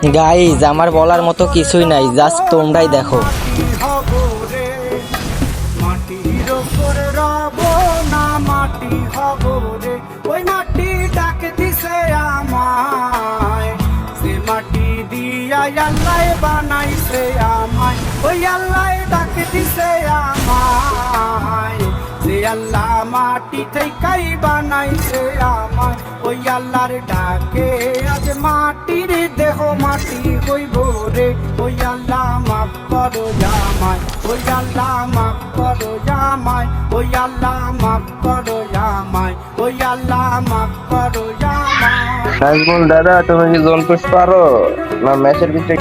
Guys আমার বলার মতো কিছুই নাই, জাস্ট তোমরাই দেখো। মাটির ওপর রব না মাটি হব রে, ওই মাটি ডাকে দিছে আমায়, সে মাটি দিয়া আল্লাহ বানাইছে আমায়, ওই আল্লাহ ডাকে দিছে আমায়, যে আল্লাহ মাটি থেকেই বানাইছে আমায়, ওই আল্লাহর ডাকে আজ মাটির দেহ মাটি হইব রে, ওই আল্লাহ মাফ করো জামাই, ওই আল্লাহ মাফ করো জামাই, ওই আল্লাহ মাফ করো জামাই, ওই আল্লাহ মাফ করো জামাই। নাজমুল দাদা, তুমি কি জোন পুশ পারো না ম্যাচের ভিতরে